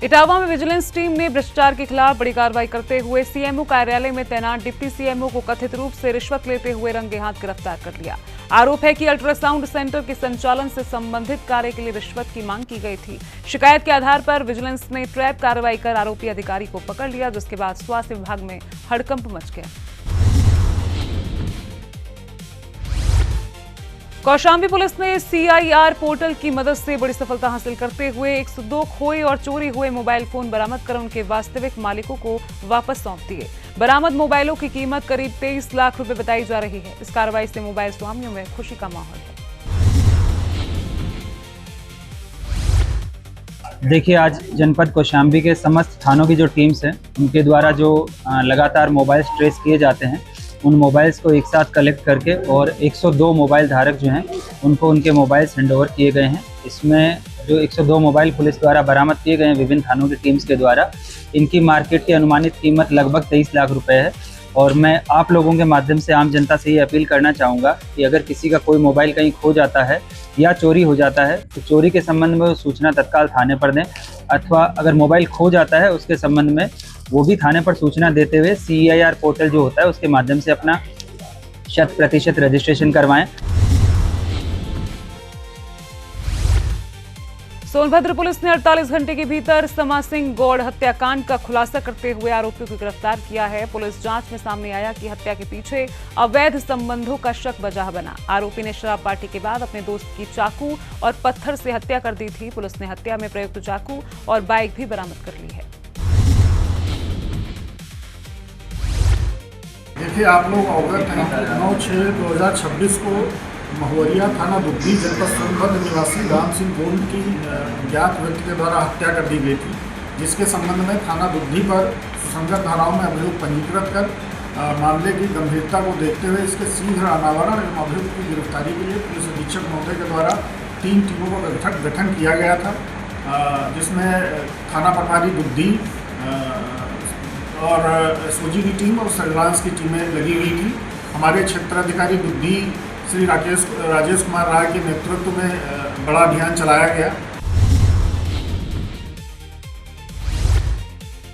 इटावा में vigilance team ने भ्रष्टाचार के खिलाफ बड़ी कार्रवाई करते हुए सीएमओ कार्यालय में तैनात डिप्टी सीएमओ को कथित रूप से रिश्वत लेते हुए रंगे हाथ गिरफ्तार कर लिया। आरोप है कि अल्ट्रासाउंड सेंटर के संचालन से संबंधित कार्य के लिए रिश्वत की मांग की गई थी। शिकायत के आधार पर विजिलेंस ने ट्रैप कार्रवाई कर आरोपी अधिकारी को पकड़ लिया, जिसके बाद स्वास्थ्य विभाग में हड़कंप मच गया। कौशाम्बी पुलिस ने सीआईआर पोर्टल की मदद से बड़ी सफलता हासिल करते हुए 102 खोए और चोरी हुए मोबाइल फोन बरामद कर उनके वास्तविक मालिकों को वापस सौंप दिए। बरामद मोबाइलों की कीमत करीब 23 लाख रुपए बताई जा रही है। इस कार्रवाई से मोबाइल स्वामियों में खुशी का माहौल है। देखिए, आज जनपद कौशाम्बी के समस्त थानों की जो टीम्स हैं, उनके द्वारा जो लगातार मोबाइल्स ट्रेस किए जाते हैं, उन मोबाइल्स को एक साथ कलेक्ट करके और 102 मोबाइल धारक जो हैं उनको उनके मोबाइल्स हैंडओवर किए गए हैं। इसमें जो 102 मोबाइल पुलिस द्वारा बरामद किए गए हैं विभिन्न थानों की टीम्स के द्वारा, इनकी मार्केट की अनुमानित कीमत लगभग 23 लाख रुपए है। और मैं आप लोगों के माध्यम से आम जनता से ये अपील करना चाहूँगा कि अगर किसी का कोई मोबाइल कहीं खो जाता है या चोरी हो जाता है तो चोरी के संबंध में वो सूचना तत्काल थाने पर दें, अथवा अगर मोबाइल खो जाता है उसके संबंध में वो भी थाने पर सूचना देते हुए सीआईआर पोर्टल जो होता है उसके माध्यम से अपना 100% रजिस्ट्रेशन करवाएं। सोनभद्र पुलिस ने 48 घंटे के भीतर समा सिंह गौड़ हत्याकांड का खुलासा करते हुए आरोपियों को गिरफ्तार किया है। पुलिस जांच में सामने आया कि हत्या के पीछे अवैध संबंधों का शक वजह बना। आरोपी ने शराब पार्टी के बाद अपने दोस्त की चाकू और पत्थर से हत्या कर दी थी। पुलिस ने हत्या में प्रयुक्त चाकू और बाइक भी बरामद कर ली है। देखिए, आप लोग अवगत हैं, 9/6/2026 को महुवरिया थाना दुग्धी जनपद सोनभद्र निवासी राम सिंह गोंड की ज्ञात व्यक्ति के द्वारा हत्या कर दी गई थी, जिसके संबंध में थाना दुग्धी पर सुसंगत धाराओं में अभियोग पंजीकृत कर मामले की गंभीरता को देखते हुए इसके शीघ्र अनावरण एवं अभियुक्त की गिरफ्तारी के लिए पुलिस अधीक्षक महोदय के द्वारा 3 टीमों का गठन किया गया था, जिसमें थाना प्रभारी दुग्धी और एसओजी की टीम और सर्विलांस की टीमें लगी हुई थी। हमारे क्षेत्राधिकारी बुद्धि श्री राजेश कुमार राय के नेतृत्व में बड़ा अभियान चलाया गया।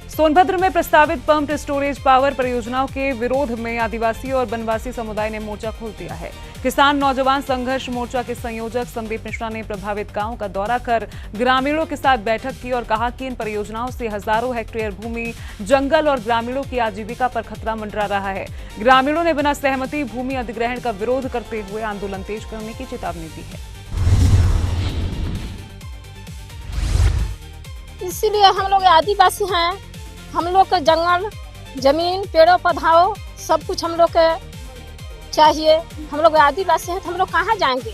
सोनभद्र में प्रस्तावित पंप्ड स्टोरेज पावर परियोजनाओं के विरोध में आदिवासी और वनवासी समुदाय ने मोर्चा खोल दिया है। किसान नौजवान संघर्ष मोर्चा के संयोजक संदीप मिश्रा ने प्रभावित गांवों का दौरा कर ग्रामीणों के साथ बैठक की और कहा कि इन परियोजनाओं से हजारों हेक्टेयर भूमि, जंगल और ग्रामीणों की आजीविका पर खतरा मंडरा रहा है। ग्रामीणों ने बिना सहमति भूमि अधिग्रहण का विरोध करते हुए आंदोलन तेज करने की चेतावनी दी है। इसीलिए हम लोग आदिवासी हैं, हम लोग के जंगल, जमीन, पेड़ों पौधाओं सब कुछ हम लोग के चाहिए। हम लोग आदिवासी हैं तो हम लोग कहाँ जाएंगे।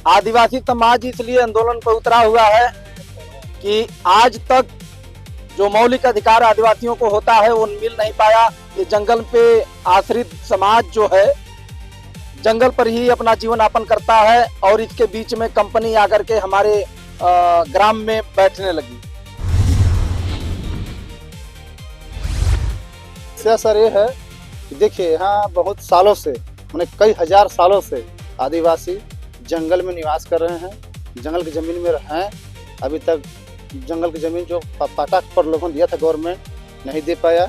आदिवासी समाज इसलिए आंदोलन पर उतरा हुआ है कि आज तक जो मौलिक अधिकार आदिवासियों को होता है वो मिल नहीं पाया। ये जंगल पे आश्रित समाज जो है जंगल पर ही अपना जीवन यापन करता है और इसके बीच में कंपनी आकर के हमारे ग्राम में बैठने लगी। सर ये है कि देखिए, यहाँ बहुत सालों से, उन्हें कई हजार सालों से आदिवासी जंगल में निवास कर रहे हैं, जंगल की जमीन में हैं। अभी तक जंगल की जमीन जो पाटा पर लोगों ने दिया था गवर्नमेंट नहीं दे पाया।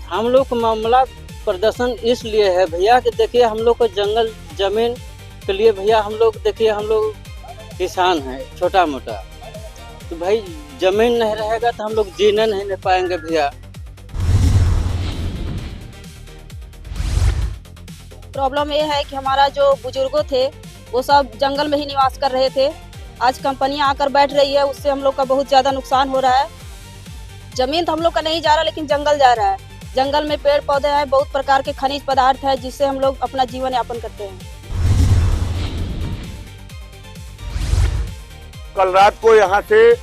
हम लोग का मामला प्रदर्शन इसलिए है भैया कि देखिए हम लोग को जंगल जमीन के लिए भैया हम लोग देखिए हम लोग किसान हैं छोटा मोटा, तो भाई जमीन नहीं रहेगा तो हम लोग जीने नहीं पाएंगे भैया। प्रॉब्लम ये है कि हमारा जो बुजुर्गों थे वो सब जंगल में ही निवास कर रहे थे। आज कंपनियां आकर बैठ रही है, उससे हम लोग का बहुत ज्यादा नुकसान हो रहा है। जमीन तो हम लोग का नहीं जा रहा, लेकिन जंगल जा रहा है। जंगल में पेड़ पौधे हैं, बहुत प्रकार के खनिज पदार्थ है, जिससे हम लोग अपना जीवन यापन करते हैं। कल रात को यहाँ से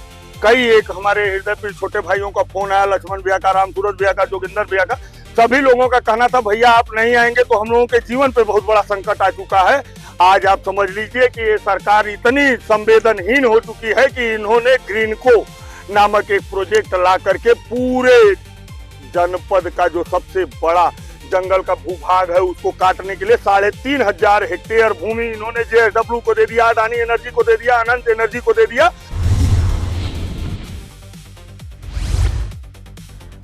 कई एक हमारे हृदय पे छोटे भाइयों का फोन आया, लक्ष्मण भैया का, राम सूरज भैया का, जोगिंदर भैया का। सभी लोगों का कहना था भैया आप नहीं आएंगे तो हम लोगों के जीवन पे बहुत बड़ा संकट आ चुका है। आज आप समझ लीजिए कि ये सरकार इतनी संवेदनहीन हो चुकी है कि इन्होंने ग्रीनको नामक एक प्रोजेक्ट ला करके पूरे जनपद का जो सबसे बड़ा जंगल का भूभाग है उसको काटने के लिए 3500 हेक्टेयर भूमि इन्होंने JSW को दे दिया, अडानी एनर्जी को दे दिया, अनंत एनर्जी को दे दिया।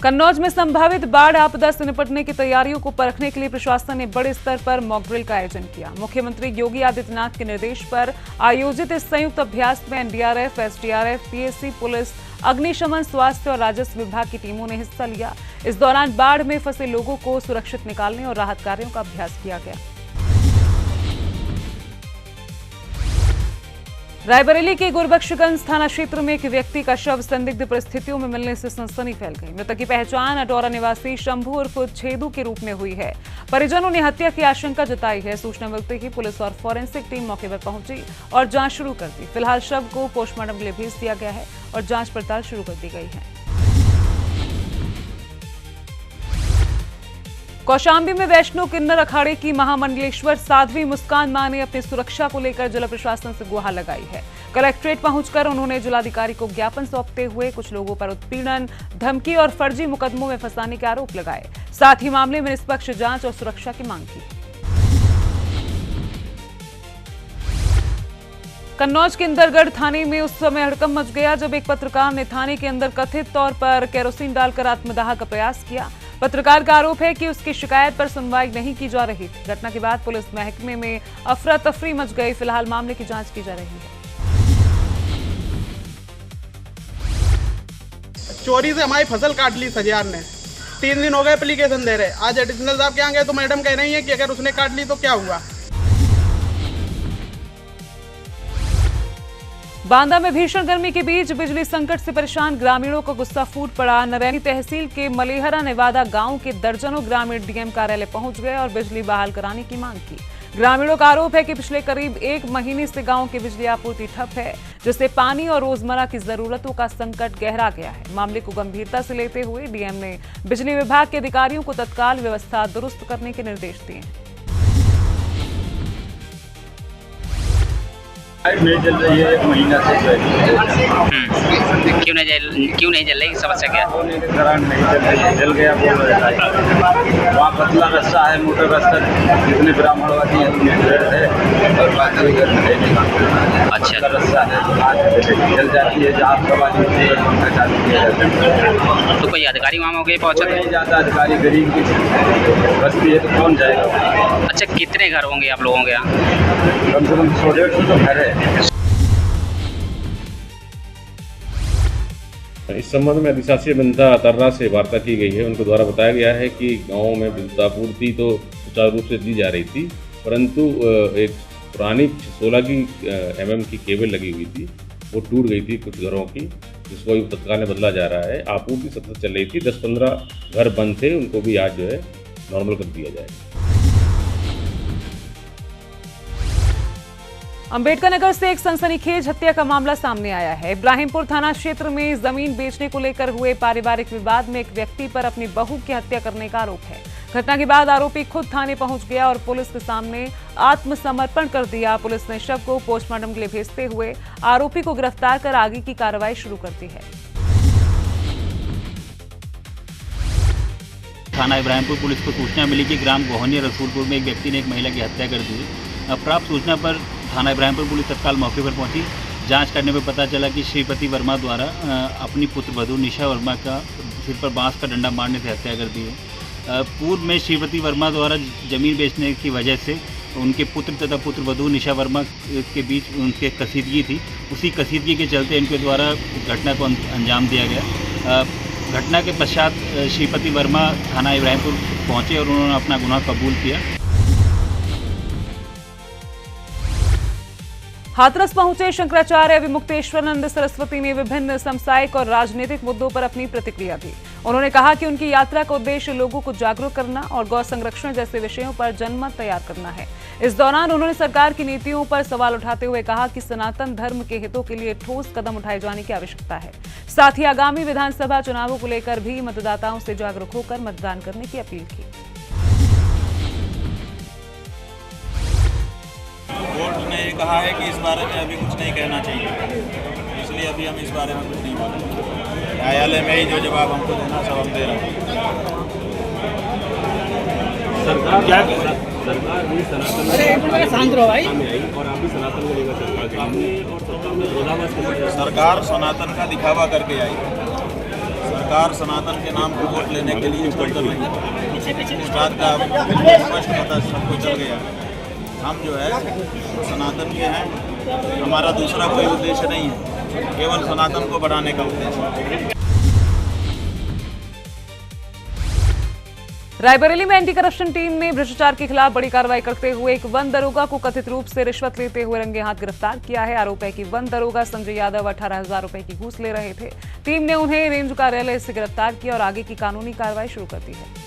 कन्नौज में संभावित बाढ़ आपदा से निपटने की तैयारियों को परखने के लिए प्रशासन ने बड़े स्तर पर मॉक ड्रिल का आयोजन किया। मुख्यमंत्री योगी आदित्यनाथ के निर्देश पर आयोजित इस संयुक्त अभ्यास में NDRF, SDRF, PSC, पुलिस, अग्निशमन, स्वास्थ्य और राजस्व विभाग की टीमों ने हिस्सा लिया। इस दौरान बाढ़ में फंसे लोगों को सुरक्षित निकालने और राहत कार्यों का अभ्यास किया गया। रायबरेली के गुरबख्शगंज थाना क्षेत्र में एक व्यक्ति का शव संदिग्ध परिस्थितियों में मिलने से सनसनी फैल गई। मृतक की पहचान अटोरा निवासी शंभू उर्फ छेदू के रूप में हुई है। परिजनों ने हत्या की आशंका जताई है। सूचना मिलते ही पुलिस और फॉरेंसिक टीम मौके पर पहुंची और जांच शुरू कर दी। फिलहाल शव को पोस्टमार्टम के लिए भेज दिया गया है और जांच पड़ताल शुरू कर दी गई है। कौशाम्बी में वैष्णो किन्नर अखाड़े की महामंडलेश्वर साध्वी मुस्कान मां ने अपनी सुरक्षा को लेकर जिला प्रशासन से गुहार लगाई है। कलेक्ट्रेट पहुंचकर उन्होंने जिलाधिकारी को ज्ञापन सौंपते हुए कुछ लोगों पर उत्पीड़न, धमकी और फर्जी मुकदमों में फंसाने के आरोप लगाए। साथ ही मामले में निष्पक्ष जांच और सुरक्षा की मांग की। कन्नौज के इंदरगढ़ थाने में उस समय हड़कंप मच गया जब एक पत्रकार ने थाने के अंदर कथित तौर पर केरोसिन डालकर आत्मदाह का प्रयास किया। पत्रकार का आरोप है कि उसकी शिकायत पर सुनवाई नहीं की जा रही थी। घटना के बाद पुलिस महकमे में अफरा तफरी मच गई। फिलहाल मामले की जांच की जा रही है। चोरी से हमारी फसल काट ली सजियार ने। 3 दिन हो गए एप्लीकेशन दे रहे। आज एडिशनल साहब के यहाँ गए तो मैडम कह रही है कि अगर उसने काट ली तो क्या हुआ। बांदा में भीषण गर्मी के बीच बिजली संकट से परेशान ग्रामीणों का गुस्सा फूट पड़ा। नरैनी तहसील के मलेहरा नेवादा गांव के दर्जनों ग्रामीण डीएम कार्यालय पहुंच गए और बिजली बहाल कराने की मांग की। ग्रामीणों का आरोप है कि पिछले करीब 1 महीने से गांव की बिजली आपूर्ति ठप है, जिससे पानी और रोजमर्रा की जरूरतों का संकट गहरा गया है। मामले को गंभीरता से लेते हुए डीएम ने बिजली विभाग के अधिकारियों को तत्काल व्यवस्था दुरुस्त करने के निर्देश दिए हैं। नहीं जल रही है 1 महीना से। क्यों नहीं जल रही? समस्या क्या? करंट नहीं जल रही है, जल गया बोल रहा है। वहाँ पतला रास्ता है, मोटर रास्ता जितने ब्राह्मणवादी है और बाकी अच्छा रास्ता है, जल जाती है। जहाँ प्रवासी तो कोई अधिकारी वहाँ मौके पहुँचा नहीं जाता। अधिकारी गरीब की बस्ती है तो कौन जाएगा। अच्छा, कितने घर होंगे आप लोगों के यहाँ? कम से कम 100-150 तो घर है। इस संबंध में अधिशासी अभियंता तर्रा से वार्ता की गई है। उनको द्वारा बताया गया है कि गांव में विद्युत आपूर्ति तो सुचारू रूप से दी जा रही थी, परंतु एक पुरानी 16 mm की केबल लगी हुई थी, वो टूट गई थी कुछ घरों की, जिसको तत्काल में बदला जा रहा है। आपूर्ति सतत चल रही थी। 10-15 घर बंद थे, उनको भी आज जो है नॉर्मल कर दिया जाएगा। अंबेडकर नगर से एक सनसनीखेज हत्या का मामला सामने आया है। इब्राहिमपुर थाना क्षेत्र में जमीन बेचने को लेकर हुए पारिवारिक विवाद में एक व्यक्ति पर अपनी बहू की हत्या करने का आरोप है। घटना के बाद आरोपी खुद थाने पहुंच गया और पुलिस के सामने आत्मसमर्पण कर दिया। पुलिस ने शव को पोस्टमार्टम के लिए भेजते हुए आरोपी को गिरफ्तार कर आगे की कार्रवाई शुरू कर दी है। थाना इब्राहिमपुर पुलिस को सूचना मिली कि ग्राम गोहनिया रसूलपुर में एक व्यक्ति ने एक महिला की हत्या कर दी है। प्राप्त सूचना पर थाना इब्राहिमपुर पुलिस तत्काल मौके पर पहुंची। जांच करने में पता चला कि श्रीपति वर्मा द्वारा अपनी पुत्र वधू निशा वर्मा का सिर पर बांस का डंडा मारने से हत्या कर दी है। पूर्व में श्रीपति वर्मा द्वारा जमीन बेचने की वजह से उनके पुत्र तथा पुत्र वधू निशा वर्मा के बीच उनके कसीदगी थी। उसी कसीदगी के चलते इनके द्वारा घटना को अंजाम दिया गया। घटना के पश्चात श्रीपति वर्मा थाना इब्राहिमपुर पहुंचे और उन्होंने अपना गुनाह कबूल किया। हाथरस पहुंचे शंकराचार्य विमुक्तेश्वरानंद सरस्वती ने विभिन्न सामाजिक और राजनीतिक मुद्दों पर अपनी प्रतिक्रिया दी। उन्होंने कहा कि उनकी यात्रा का उद्देश्य लोगों को जागरूक करना और गौ संरक्षण जैसे विषयों पर जनमत तैयार करना है। इस दौरान उन्होंने सरकार की नीतियों पर सवाल उठाते हुए कहा कि सनातन धर्म के हितों के लिए ठोस कदम उठाए जाने की आवश्यकता है। साथ ही आगामी विधानसभा चुनावों को लेकर भी मतदाताओं से जागरूक होकर मतदान करने की अपील की। कोर्ट ने ये कहा है कि इस बारे में अभी कुछ नहीं कहना चाहिए, इसलिए अभी हम इस बारे में कुछ नहीं बोलेंगे। न्यायालय में ही जो जवाब हमको देना सब हम दे रहे हैं। सरकार क्या सरकार भी सनातन शांत रहो भाई। और आप भी सनातन को लेकर सरकार और सत्ता में विरोधाभास सरकार सनातन का दिखावा करके आई। सरकार सनातन के नाम पर वोट लेने के लिए छोड़ कर नहीं, इस बात का स्पष्ट पता सबको चल गया। हम जो है सनातन के हैं, हमारा दूसरा कोई उद्देश्य नहीं है, केवल सनातन को बढ़ाने का उद्देश्य है। रायबरेली में एंटी करप्शन टीम ने भ्रष्टाचार के खिलाफ बड़ी कार्रवाई करते हुए एक वन दरोगा को कथित रूप से रिश्वत लेते हुए रंगे हाथ गिरफ्तार किया है। आरोप है कि वन दरोगा संजय यादव 18,000 रुपए की घूस ले रहे थे। टीम ने उन्हें रेंज कार्यालय से गिरफ्तार किया और आगे की कानूनी कार्रवाई शुरू कर दी है।